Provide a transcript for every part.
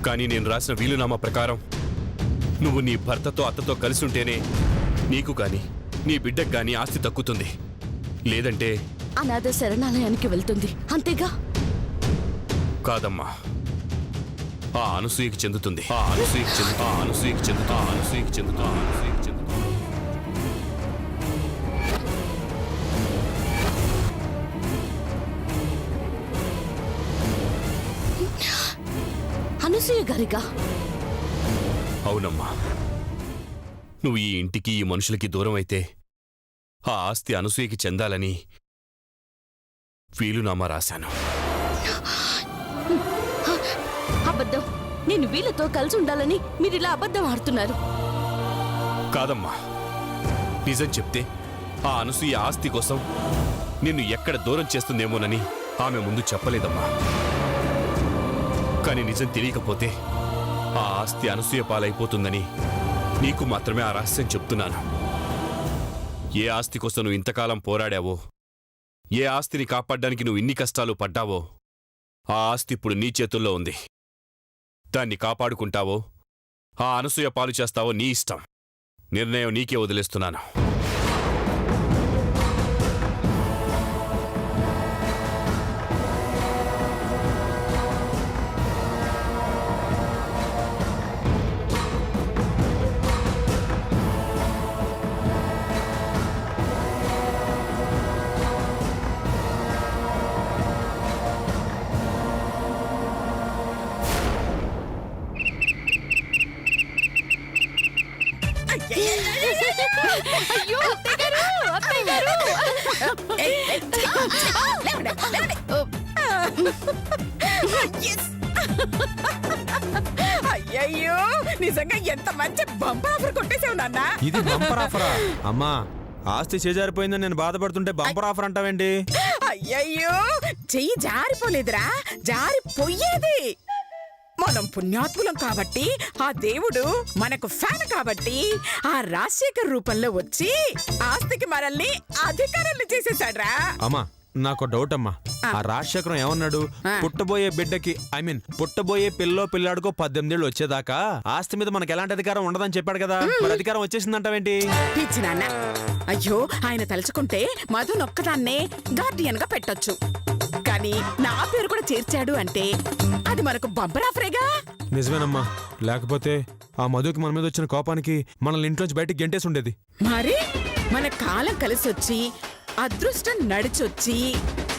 కానీ నేను రాసిన వీలునామా ప్రకారం నువ్వు నీ భర్తతో అత్తతో కలిసి ఉంటేనే నీకు గాని నీ బిడ్డకు గాని ఆస్తి దక్కుతుంది. లేదంటే అనాథ శరణాలయానికి వెళ్తుంది, అంతేగా? కాదమ్మా, ఆ అనసూయకి చెందుతుంది. ఆ అనసూయకి చెందుతా అనసూయకి చెందుతా అనసూయకి చెందుతా అనసూయకి చెందుతా. అనసూయ గారిగా? అవునమ్మా, నువ్వు ఈ ఇంటికి ఈ మనుషులకి దూరం అయితే ఆ ఆస్తి అనసూయకి చెందాలని వీలునామా రాశాను. అబద్ధం! నేను వీళ్ళతో కలిసి ఉండాలని మీరిలా అబద్ధం ఆడుతున్నారు. కాదమ్మా, నిజం చెప్తే ఆ అనసూయ ఆస్తి కోసం నిన్ను ఎక్కడ దూరం చేస్తుందేమోనని ఆమె ముందు చెప్పలేదమ్మా. కానీ నిజం తెలియకపోతే ఆ ఆస్తి అనసూయ పాలైపోతుందని నీకు మాత్రమే ఆ రహస్యం చెప్తున్నాను. ఏ ఆస్తి కోసం నువ్వు ఇంతకాలం పోరాడావో, ఏ ఆస్తిని కాపాడ్డానికి నువ్వు ఇన్ని కష్టాలు పడ్డావో, ఆ ఆస్తి ఇప్పుడు నీ చేతుల్లో ఉంది. దాన్ని కాపాడుకుంటావో ఆ అనసూయ పాలు చేస్తావో నీ ఇష్టం. నిర్ణయం నీకే వదిలేస్తున్నాను. అయ్యో, అత్తయ్య గారు! అయ్యయ్యో, నిజంగా ఎంత మంచి బంపర్ ఆఫర్ కొట్టేసావు నాన్న. ఇది బంపర్ ఆఫరా? అమ్మా, ఆస్తి చేజారిపోయిందని నేను బాధపడుతుంటే బంపర్ ఆఫర్ అంటావేంటి? అయ్యయ్యో, చెయ్యి జారిపోలేదురా, జారిపోయేది. మనం పుణ్యాత్ములం కాబట్టి, ఆ దేవుడు మనకు ఫ్యాన్ కాబట్టి ఆ రాజశేఖర్ రూపంలో వచ్చి ఆస్తికి మనల్ని అధికారులు చేసేసాడ్రా. అమ్మా, నాకు డౌట్ అమ్మా. ఆ రాజశేఖరం ఏమన్నాడు? పుట్టబోయే బిడ్డకి పుట్టబోయే పిల్లాడుకో 18 ఏళ్ళు వచ్చేదాకా ఆస్తి మీద మనకి ఎలాంటి అధికారం ఉండదని చెప్పాడు కదా. మరి అధికారం వచ్చేసిందంటావేంటి? పిచ్చి నాన్న. అయ్యో, ఆయన తలుచుకుంటే మధు నొక్కదాన్నే గార్డియన్ గా పెట్టొచ్చు. కానీ నా పేరు కూడా చేర్చాడు అంటే అది మనకు బంపర్ ఆఫరేగా. నిజమేనమ్మా, లేకపోతే ఆ మధుకి మన మీద వచ్చిన కోపానికి మనల్ని ఇంట్లోంచి బయటికి గెంటేసి ఉండేది. మరి మన కాలం కలిసొచ్చి అదృష్టం నడిచొచ్చి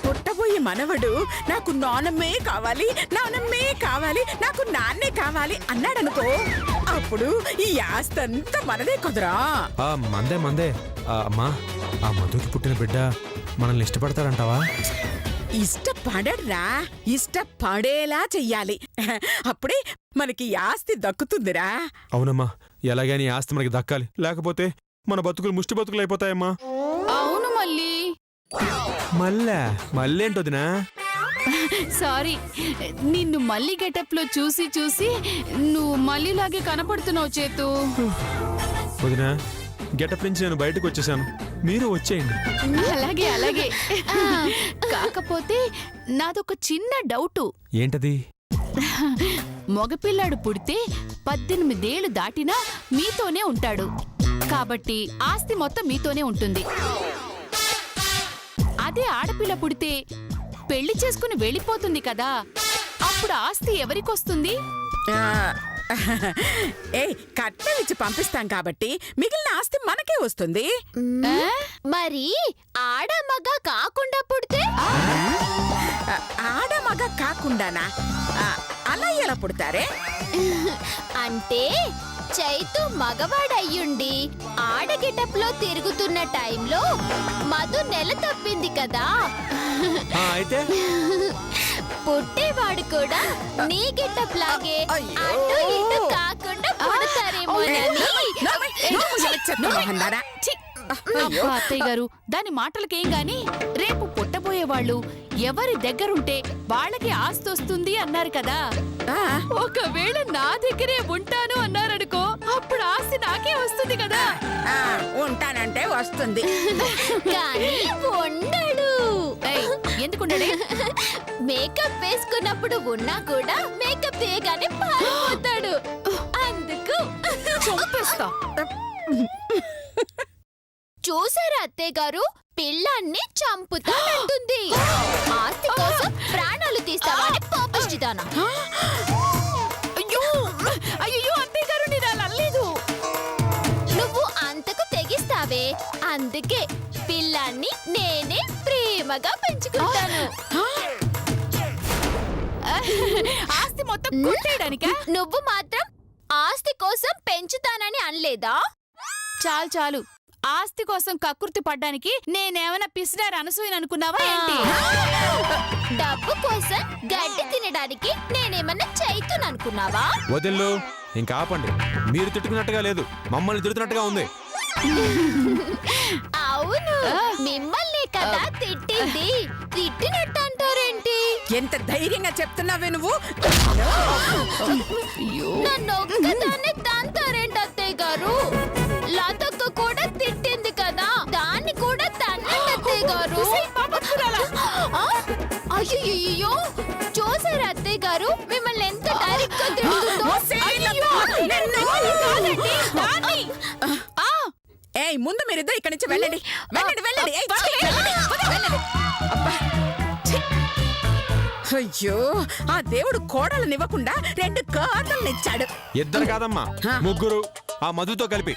పుట్టబోయే మనవడు నాకు నానమ్మే కావాలి, నానమ్మే కావాలి, నాకు నాన్నే కావాలి అన్నాడనుకో, అప్పుడు ఈ ఆస్తంతా మనదే కుదరా. మందే అమ్మా, ఆ మధుకి పుట్టిన బిడ్డ మనల్ని ఇష్టపడతాడంటావా? ఇష్టపడరా, ఇష్టపడేలా చెయ్యాలి. అప్పుడే మనకి ఆస్తి దక్కుతుందిరా. అవునమ్మా, ఎలాగైనా ఈ ఆస్తి మనకి దక్కాలి, లేకపోతే మన బతుకులు ముష్టి బతుకులు అయిపోతాయమ్మా. అవును మళ్ళేంటొదినా? సారీ, నిన్ను మళ్ళీ గెటప్ లో చూసి నువ్వు మళ్ళీలాగే కనపడుతున్నావు చేతు. వదినా, గెటప్ నుంచి నేను బయటకు వచ్చేసాను, మీరు వచ్చేయండి. అలాగే కాకపోతే నాదొక చిన్న డౌటు. ఏంటది? మగపిల్లాడు పుడితే 18 ఏళ్లు దాటినా మీతోనే ఉంటాడు కాబట్టి ఆస్తి మొత్తం మీతోనే ఉంటుంది. అదే ఆడపిల్ల పుడితే పెళ్లి చేసుకుని వెళ్ళిపోతుంది కదా, అప్పుడు ఆస్తి ఎవరికొస్తుంది? కట్నం ఇచ్చి పంపిస్తాం కాబట్టి మిగిలిన ఆస్తి మనకే వస్తుంది. మరి ఆడమగ కాకుండా పుడితే? ఆడమగ కాకుండానా? అలా ఎలా పుడతారే? అంటే చైతు మగవాడయ్యుండి ఆడగెటప్లో తిరుగుతున్న టైంలో మధు నెల తప్పింది కదా, అయితే పుట్టేవాడు కూడా నీ గెటప్ లాగే అటు ఇటు కాకుండా పుడతారేమోనని. అత్తయ్య గారు, దాని మాటలకేం గాని, రేపు పుట్టబోయేవాళ్ళు ఎవరి దగ్గరుంటే వాళ్ళకి ఆస్తి వస్తుంది అన్నారు కదా. ఒకవేళ నా దగ్గరే ఉంటాను అన్నారనుకో, అప్పుడు ఆస్తి నాకే వస్తుంది కదా. ఉంటానంటే వస్తుంది, కానీ ఉండడు. ఎందుకు ఉంటాడే మేకప్ వేసుకున్నప్పుడు ఉన్నా కూడా మేకప్ తీయగానే పారిపోతాడు. అందుకు చంపేస్తా. చూసారా అత్తయ్య గారు, పిల్లాన్ని చంపుతానంటుంది. ఆస్తి కోసం ప్రాణాలు తీస్తావా అని పాపిష్టిదానా. అయ్యో అయ్యో అత్తయ్య గారు నేను అలా అనలేదు. నువ్వు అంతకు తెగిస్తావే, అందుకే పిల్లాన్ని నేనే ప్రేమగా పెంచుకుంటాను. ఆస్తి మొత్తం కొట్టేయడానికా? నువ్వు మాత్రం ఆస్తి కోసం పెంచుతానని అనలేదా? చాలు చాలు. ఆస్తి కోసం కక్కుర్తి పడ్డానికి నేనేమైనా పిసినారు అనసూయని అనుకున్నావా ఏంటి? డబ్బు కోసం గడ్డి తినడానికి నేనేమన్నా చైతున్ అనుకున్నావా? వదిల్లు ఇంకా ఆపండి. మీరు తిట్టుకున్నట్టుగా లేదు, మమ్మల్ని తిడుతున్నట్టుగా ఉంది. అవును, మిమ్మల్ని కదా తిట్టింది. తిట్టినట్టు అంటారేంటి? ఎంత ధైర్యంగా చెప్తున్నావే నువ్వు? నన్ను ఒక్కదాన్ని తంతారేంటి అత్తయ్య గారు? లతక్క కూడా తిట్టింది కదా, దాన్ని కూడా తన్నండి అత్తయ్య గారు. అయ్యో, చూసారా అత్తయ్య గారు మిమ్మల్ని ఎంత డైరెక్ట్ గా తిడుతుందో? ఏయ్, ముందు మీరిద్దరు ఇక్కడి నుంచి వెళ్ళండి. వెళ్ళండి వెళ్ళండి. ఏయ్, వెళ్ళండి. అబ్బా. ఛీ. అయ్యో, ఆ దేవుడు కోడలనివ్వకుండా 2 కార్లను ఇచ్చాడు. ఇద్దరు కాదమ్మా, ముగ్గురు. ఆ మధుతో కలిపి.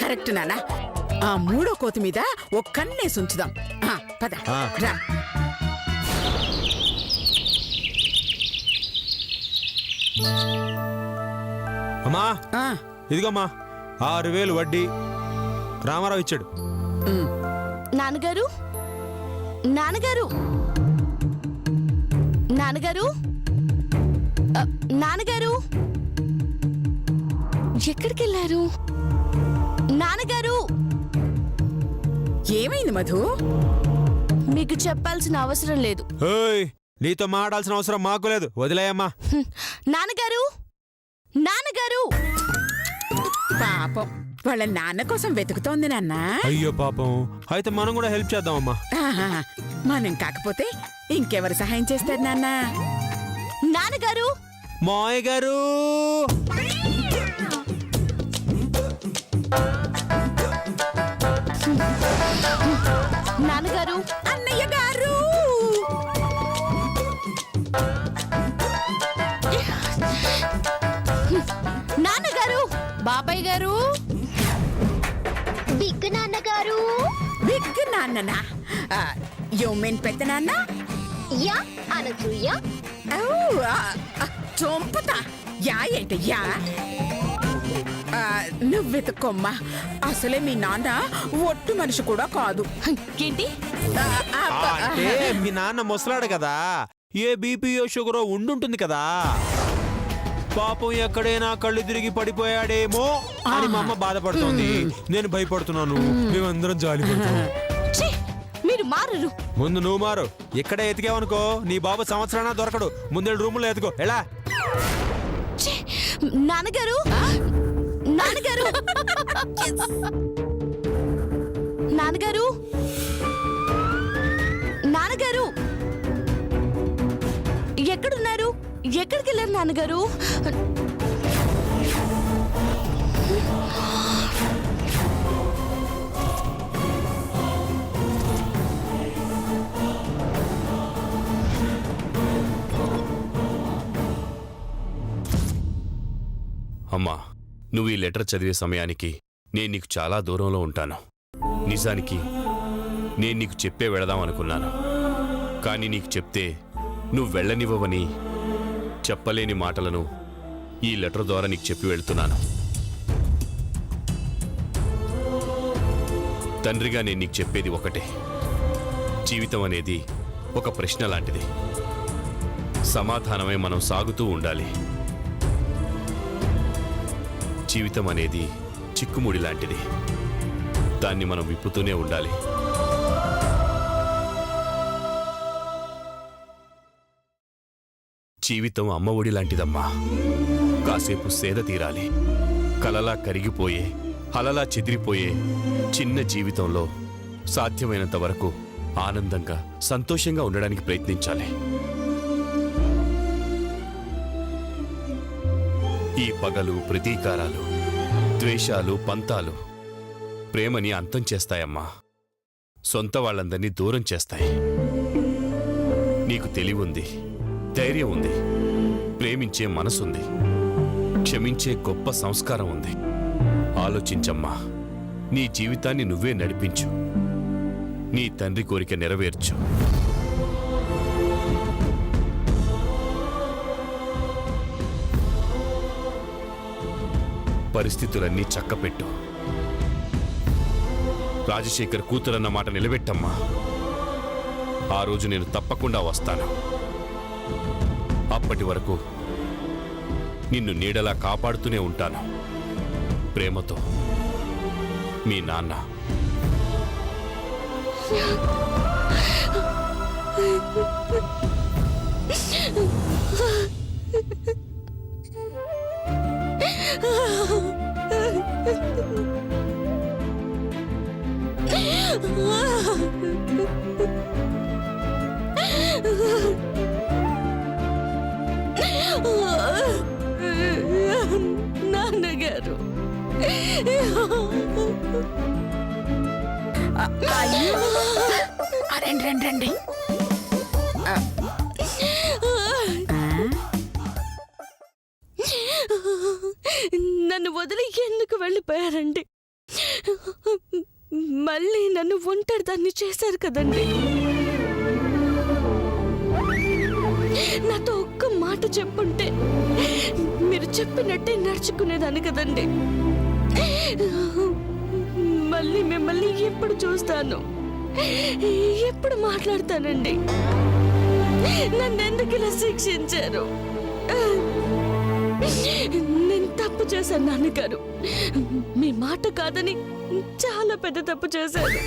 కరెక్ట్ నాన్న. ఆ 3వ కోతి మీద ఒక కన్నేసి ఉంచుదాం. పద రా. అమ్మా ఇదిగోమ్మా 6,000 వడ్డీ రామారావు ఇచ్చాడు. నాన్నగారు నాన్నగారు నాన్నగారు నాన్నగారు ఎక్కడికి వెళ్ళారు? నాన్నగారు ఏమైంది మధు? మీకు చెప్పాల్సిన అవసరం లేదు. ఏయ్, నీతో మాట్లాడాల్సిన అవసరం మాకు లేదు, వదిలేయమ్మా. నాన్నగారు నాన్నగారు పాపం వాళ్ళ నాన్న కోసం వెతుకుతోంది నాన్న. అయ్యో పాపం, అయితే మనం కూడా హెల్ప్ చేద్దామమ్మా. మనం కాకపోతే ఇంకెవరు సహాయం చేస్తారు నాన్న? నాన్నగారు మాయ్ గారు. నాన్నగారు అన్నయ్య గారు. నాన్నగారు బాబాయ్ గారు బిగ్ నాన్నగారు. బిగ్ నాన్ననా? యు మీన్ పెద్ద నాన్న? యా అనసూయ. చొంపుతా. యా ఏంటి యా? నువ్వు వెతుక్కోమ్మా. అసలే మీ నాన్న ఒట్టు మనిషి కూడా కాదు. ఏంటి? అంటే మీ నాన్న ముసలాడు కదా, ఏ బీపీఓ షుగరో ఉండుంటుంది కదా. పాపం ఎక్కడైనా కళ్ళు తిరిగి పడిపోయాడేమో అని మా అమ్మ బాధపడుతోంది. నేను భయపడుతున్నాను. మేమందరం జాలి పడుతున్నాం. ఛీ, మీరు మారరు. ముందు నువ్వు మారు. ఇక్కడే ఎతికావనుకో నీ బాబు సంవత్సరాన దొరకడు. ముందు రూములో ఎత్తుకో. ఎలా? ఛీ, నాన్నగారు నాన్నగారు నాన్నగారు నాన్నగారు ఎక్కడున్నారు? ఎక్కడికి వెళ్ళారు నాన్నగారు? అమ్మా, నువ్వు ఈ లెటర్ చదివే సమయానికి నేను నీకు చాలా దూరంలో ఉంటాను. నిజానికి నేను నీకు చెప్పే వెళదామనుకున్నాను. కానీ నీకు చెప్తే నువ్వు వెళ్ళనివ్వవని చెప్పలేని మాటలను ఈ లెటర్ ద్వారా నీకు చెప్పి వెళ్తున్నాను. తండ్రిగా నేను నీకు చెప్పేది ఒకటే. జీవితం అనేది ఒక ప్రశ్న లాంటిది. సమాధానమే మనం సాగుతూ ఉండాలి. జీవితం అనేది చిక్కుముడి లాంటిది. దాన్ని మనం విప్పుతూనే ఉండాలి. జీవితం అమ్మ ఒడి లాంటిదమ్మా. కాసేపు సేద తీరాలి. కలలా కరిగిపోయే, అలలా చెదిరిపోయే చిన్న జీవితంలో సాధ్యమైనంత వరకు ఆనందంగా సంతోషంగా ఉండడానికి ప్రయత్నించాలి. ఈ పగలు, ప్రతీకారాలు, ద్వేషాలు, పంతాలు ప్రేమని అంతం చేస్తాయమ్మా. సొంత వాళ్ళందరినీ దూరం చేస్తాయి. నీకు తెలివుంది, ధైర్యం ఉంది, ప్రేమించే మనసుంది, క్షమించే గొప్ప సంస్కారం ఉంది. ఆలోచించమ్మా. నీ జీవితాన్ని నువ్వే నడిపించు. నీ తండ్రి కోరిక నెరవేర్చు. పరిస్థితులన్నీ చక్కపెట్టు. రాజశేఖర్ కూతురన్న మాట నిలబెట్టమ్మా. ఆ రోజు నేను తప్పకుండా వస్తాను. అప్పటి వరకు నిన్ను నీడలా కాపాడుతూనే ఉంటాను. ప్రేమతో, మీ నాన్న. నాన్నగారు, అయ్యో రండి రండి రండి. నన్ను వదిలి ఎందుకు వెళ్ళిపోయారండి? మళ్ళీ నన్ను ఒంటరి దాన్ని చేశారు కదండి. నాతో ఒక్క మాట చెప్పుంటే మీరు చెప్పినట్టే నడుచుకునేదాన్ని కదండి. మళ్ళీ మిమ్మల్ని ఎప్పుడు చూస్తాను, ఎప్పుడు మాట్లాడతానండి? నన్ను ఎందుకు ఇలా శిక్షించారు? నేను తప్పు చేశాను నాన్నగారు. మీ మాట కాదని చాలా పెద్ద తప్పు చేశాను.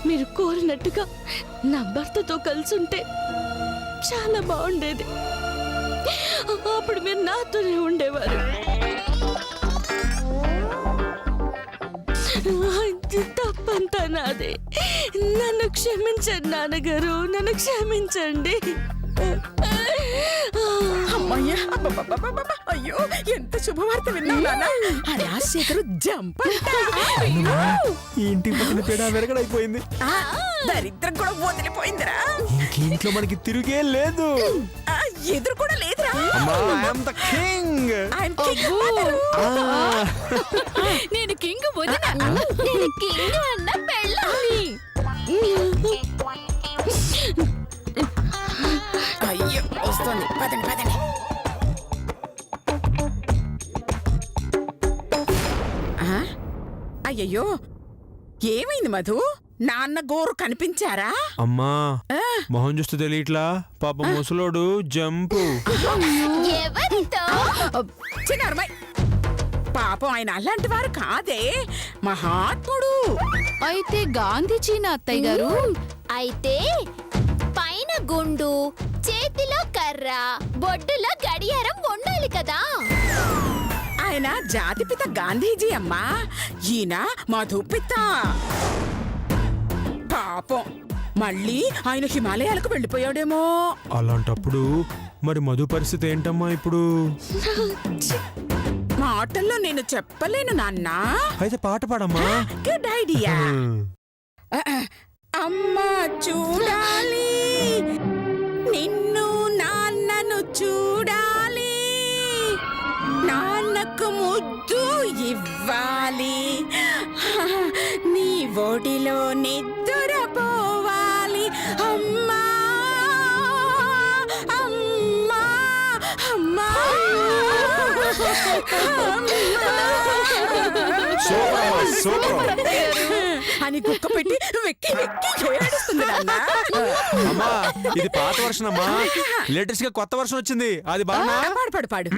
మీరు కోరినట్టుగా నా భర్తతో కలిసి ఉంటే చాలా బాగుండేది. అప్పుడు మీరు నాతోనే ఉండేవారు. తప్పంతా నాదే. నన్ను క్షమించండి నాన్నగారు, నన్ను క్షమించండి. అమ్మయ్యా, అబ్బబ్బబ్బబ్బబ్బ! అయ్యో ఎంత శుభవార్త విన్నావు నాన్న. ఆ రాజశేఖరు జంప్ అంట. అయ్యో! ఈ ఇంటి పక్కన పేడ వెరగడైపోయింది. ఆ, దరిద్రం కూడా వదిలిపోయిందిరా. ఇంట్లో మనకి తిరిగే లేదు. ఆ, ఎదురు కూడా లేదురా. అమ్మా, I am the king. I'm king అన్నారు. నేను కింగ్ వదినా. నేను కింగ్ అన్న పెళ్ళాలి. అయ్యో వస్తుంది, పదండి పదండి. ఆ, అయ్యయ్యో ఏమైంది మధు? నాన్న గోరు కనిపించారా? అమ్మా, మొహం చూస్తే తెలియట్లా. పాపం ముసలోడు జంపు. ఎవరితో? చిన్నారమ్మాయి, పాపం ఆయన అలాంటి వారు కాదే, మహాత్ముడు. అయితే గాంధీజీనా అత్తయ్య గారు? అయితే పైన గుండు, చేతిలో కర్ర, బొడ్డులో గడియారం ఉండాలి కదా. ఆయన జాతిపిత గాంధీజీ అమ్మా, ఈయన మధుపిత. పాపం మళ్ళీ ఆయన హిమాలయాలకు వెళ్ళిపోయాడేమో. అలాంటప్పుడు మరి మధు పరిస్థితి ఏంటమ్మా ఇప్పుడు? మాటల్లో నేను చెప్పలేను నాన్నా. అయితే పాట పాడమ్మా. Good idea. అమ్మా చూడాలి, నిన్ను నాన్నను చూడాలి, నాన్నకు ముద్దు ఇవ్వాలి, నీ ఒడిలో నిద్రపోవాలి. అమ్మా అమ్మా అమ్మా అని కుక్క పెట్టి వెక్కి వెక్కి ఏడుస్తుంది నాన్న. అమ్మా, ఇది పాత వర్షన్ అమ్మా. లేటెస్ట్ గా కొత్త వర్షన్ వచ్చింది, అది బాగా పాడు పాడు పాడు.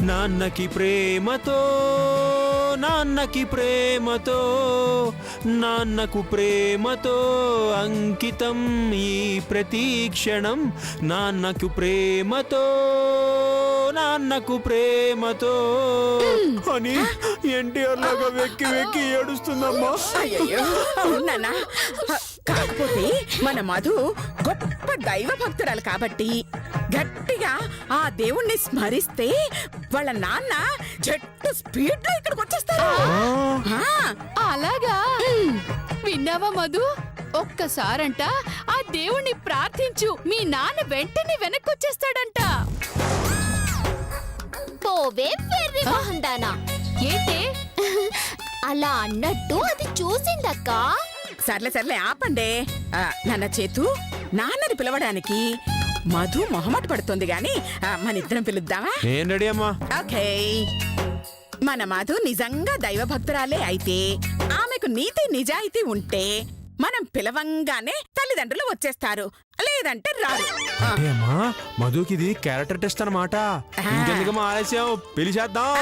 నాన్నకి ప్రేమతో, నాన్నకి ప్రేమతో, నాన్నకు ప్రేమతో అంకితం ఈ ప్రతి క్షణం. నాన్నకు ప్రేమతో, నాన్నకు ప్రేమతో అని ఎన్టీఆర్ లాగా వెక్కి వెక్కి ఏడుస్తుందమ్మా. అయ్యయ్యో, అవునానా? కాకపోతే మన మధు గొప్ప దైవ భక్తురాలు కాబట్టి గట్టిగా ఆ దేవుణ్ణి స్మరిస్తే వాళ్ళ నాన్న జట్టు స్పీడ్ లో ఇక్కడికి వచ్చేస్తారు. ఆ, అలాగా విన్నావా మధు? ఒక్కసారంట ఆ దేవుణ్ణి ప్రార్థించు, మీ నాన్న వెంటనే వెనక్కొచ్చేస్తాడంట. పోవే వెర్రి మొహందానా. ఏంటే అలా అన్నట్టు అది చూసిందక్క. సర్లే ఆపండి. నాన్న చేతు, నాన్నని పిలవడానికి మధు మొహమాట పడుతుంది గాని మన ఇద్దరం పిలుద్దామా? నేను రెడీ అమ్మా. ఓకే. మన మధు నిజంగా దైవ భక్తురాలే అయితే, ఆమెకు నీతి నిజాయితీ ఉంటే మనం పిలవంగానే తల్లిదండ్రులు వచ్చేస్తారు, లేదంటే రారు. అంటే అమ్మా, మధుకి ఇది క్యారెక్టర్ టెస్ట్ అన్నమాట. ఇంకెందుకమ్మా ఆలస్యం, పిలిచేద్దాం.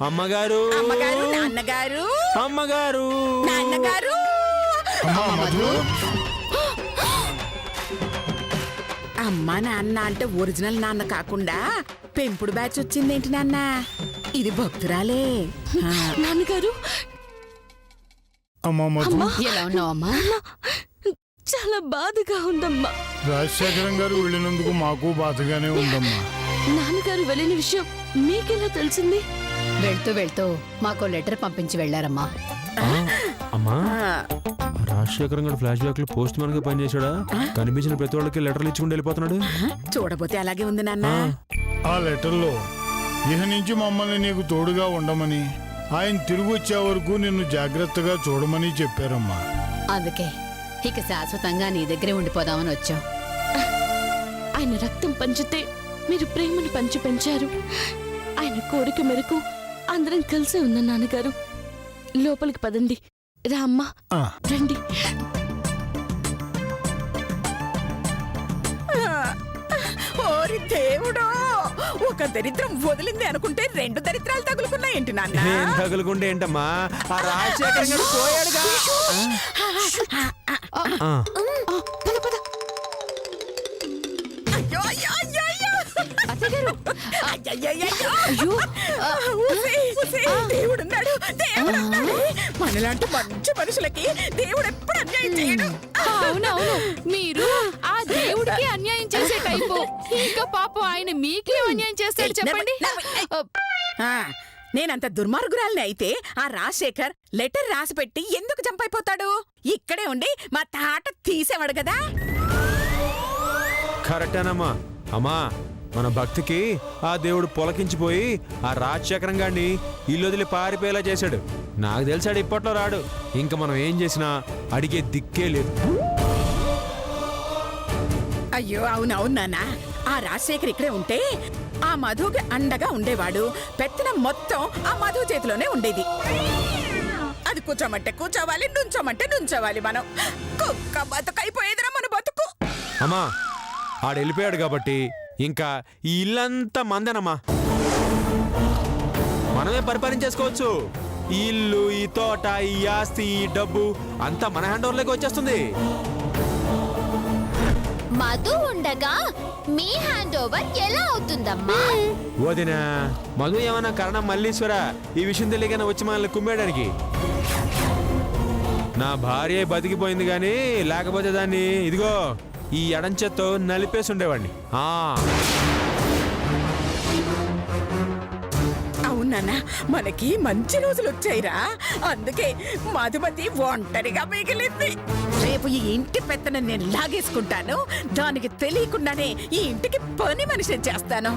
అమ్మగారు, అమ్మగారు, నాన్నగారు, అమ్మగారు, నాన్నగారు. అమ్మ నాన్న అంటే ఒరిజినల్ నాన్న కాకుండా పెంపుడు బ్యాచ్ వచ్చిందేంటి నాన్న? ఇది భక్తురాలే. నాన్నగారు, అమ్మా మధు, ఎలా ఉన్నావు అమ్మా? చాలా బాధగా ఉందమ్మా. రాజశేఖరం గారు వెళ్ళినందుకు మాకు బాధగానే ఉందమ్మా. నాన్నగారు వెళ్ళిన విషయం మీకెలా తెలిసింది? వెళ్తూ వెళ్తూ మాకో లెటర్ పంపించి వెళ్లారమ్మా. అమ్మా, రాజశేఖరం గారు ఫ్లాష్ బ్యాక్ లో పోస్ట్ మ్యాన్ గా పనిచేశాడా? కనిపించిన ప్రతి వాళ్ళకి లెటర్లు ఇచ్చుకుంటూ వెళ్ళిపోతున్నాడు. చూడబోతే అలాగే ఉంది నాన్న. ఆ లెటర్లో ఇహ నుంచి మమ్మల్ని నీకు తోడుగా ఉండమని, ఆయన తిరిగి వచ్చే వరకు నిన్ను జాగ్రత్తగా చూడమని చెప్పారమ్మా. అందుకే ఇక శాశ్వతంగా నీ దగ్గరే ఉండిపోదామని వచ్చాం. ఆయన రక్తం పంచితే మీరు ప్రేమను పంచి పెంచారు. ఆయన కోరిక మేరకు అందరం కలిసే ఉన్నాం నాన్నగారు. లోపలికి పదండి. రా అమ్మా, ఆ, రండి. ఓరి దేవుడో, ఒక దరిద్రం వదిలింది అనుకుంటే రెండు దరిద్రాలు తగులుకున్నాయేంటి నాన్న? ఏం తగులుకుంటే ఏంటమ్మా, ఆ రాజశేఖరం గారు పోయాడుగా. ఆ. అయ్యో అయ్యో అయ్యో అయ్యో. అత్తగారు, అయ్యయ్యయ్యయ్యో. ఊసే, దేవుడున్నాడు, దేవుడున్నాడు. మనలాంటి మంచి మనుషులకి దేవుడు ఎప్పుడు అన్యాయం చేయడు. అవునవును, మీరు ఆ దేవుడికి అన్యాయం చేసే టైపు. ఇంకా పాపం ఆయన మీకే అన్యాయం చేస్తాడు చెప్పండి. ఆ, నేనంత దుర్మార్గురాల్ని అయితే ఆ రాజశేఖర్ లెటర్ రాసి పెట్టి ఎందుకు చంపైపోతాడు? ఇక్కడే ఉండి మా తాట తీసేవాడు కదా. కరెక్టేనమ్మా. అమ్మా, మన భక్తికి ఆ దేవుడు పొలకించిపోయి ఆ రాజశేఖరం గారిని ఇల్లు వదిలి పారిపోయేలా చేశాడు. నాకు తెలిసాడు ఇప్పట్లో రాడు. ఇంకా మనం ఏం చేసినా అడిగే దిక్కే లేదు. అయ్యో అవునవును నాన్న, ఆ రాజశేఖర్ ఇక్కడే ఉంటే ఆ మధుకి అండగా ఉండేవాడు. పెత్తనం మొత్తం ఆ మధు చేతిలోనే ఉండేది. అది కూర్చోమంటే కూర్చోవాలి, నుంచోమంటే నుంచోవాలి. మనం కుక్క బతుకైపోయేదిరా మన బతుకు. అమ్మా, ఆడు వెళ్ళిపోయాడు కాబట్టి ఇంకా ఈ ఇల్లంతా మందేనమ్మా. మనమే పరిపాలించేసుకోవచ్చు. ఈ ఇల్లు, ఈ తోట, ఈ ఆస్తి, ఈ డబ్బు అంతా మన హ్యాండ్ ఓవర్లోకి వచ్చేస్తుంది. మధు ఉండగా మీ హ్యాండ్ ఓవర్ ఎలా అవుతుందమ్మా? వదినా, మధు ఏమన్నా కారణం మల్లీశ్వర ఈ విషయం తెలియగానే వచ్చి మనల్ని కుమ్మేయడానికి? నా భార్య బతికిపోయింది గాని లేకపోతే దాన్ని ఇదిగో ఈ ఎడంచెత్తో నలిపేసి ఉండేవాడిని. అవునన్నా, మనకి మంచి రోజులు వచ్చాయిరా. అందుకే మధుమతి ఒంటరిగా మిగిలింది. రేపు ఈ ఇంటి పెత్తనం నేను లాగేసుకుంటాను. దానికి తెలియకుండానే ఈ ఇంటికి పని మనిషి చేస్తాను.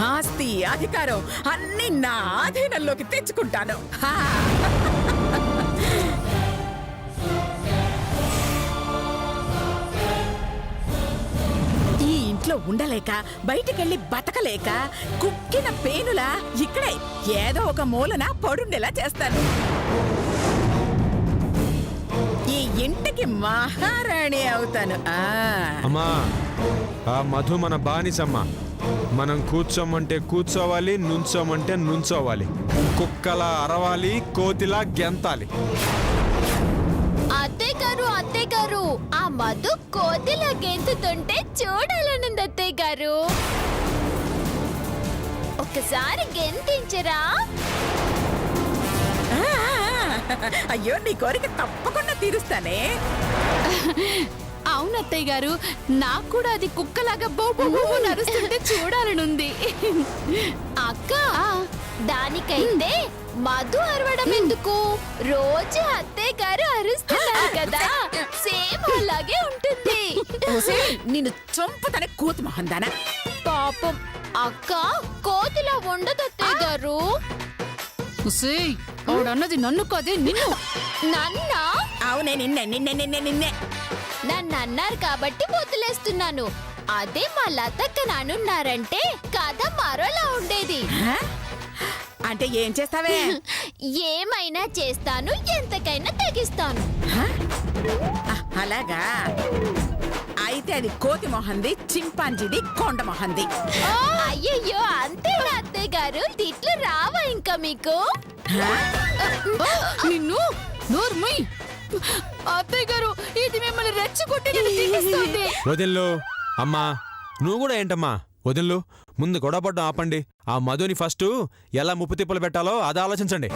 ఆస్తి, అధికారం అన్ని నా ఆధీనంలోకి తెచ్చుకుంటాను. హా. ఇంట్లో ఉండలేక బయటికెళ్ళి బతకలేక కుక్కిన పేనులా ఇక్కడే ఏదో ఒక మూలన పడుండేలా చేస్తాను. ఈ ఇంటికి మహారాణి అవుతాను. అమ్మా, ఆ మధు మన బానిసమ్మ. మనం కూర్చోమంటే కూర్చోవాలి, నుంచోమంటే నుంచోవాలి. కుక్కలా అరవాలి, కోతిలా గెంతాలి. అత్తయ్య గారు, ఆ మధు కోతిలా గెంతుతుంటే చూడాలనుంది అత్తయ్య గారు. ఒక్కసారి గెంతించరా? ఆ, అయ్యో నీ కోరిక తప్పకుండా తీరుస్తానే. అవును అత్తయ్య గారు, నాకు కూడా అది కుక్కలాగా బౌ బౌ బౌ బౌ నరుస్తుంటే చూడాలనుంది. అక్క, దానికైతే మధు అరవడం ఎందుకు? రోజు అత్తయ్య గారు అరుస్తున్నారు కదా, సేమ్ అలాగే ఉంటుంది. ఒసేయ్, నిన్ను చంపుతానే కోతి మొహందానా. పాపం అక్క కోతిలా ఉండదు అత్తయ్య గారు. ఆవిడన్నది నన్ను కాదే నిన్ను. నన్నా? అవునే, నిన్నే నిన్నే నిన్నే నిన్నే. నన్ను అన్నారు కాబట్టి వదిలేస్తున్నాను. అదే మా లతక్క నానున్నారంటే కథ మరోలా ఉండేది. ఆ? అంటే ఏం చేస్తావే? ఏమైనా చేస్తాను, ఎంతకైనా తెగిస్తాను. ఆ? అలాగా అయితే అది కోతి మొహంది, చింపాంజీది కొండ మొహంది. అయ్యయ్యో, అంతేనా అత్తయ్య గారు? తిట్లు రావా ఇంకా మీకు? ఆ? నిన్ను నోర్మై. అత్తయ్య గారు, ఇది మిమ్మల్ని రెచ్చగొట్టి నన్ను తినేస్తుంది. వదిన్లు అమ్మా, నువ్వు కూడా ఏంటమ్మా వదిన్లు, ముందు గొడవపడ్డం ఆపండి. ఆ మధుని ఫస్ట్ ఎలా ముప్పు తిప్పలు పెట్టాలో అది ఆలోచించండి.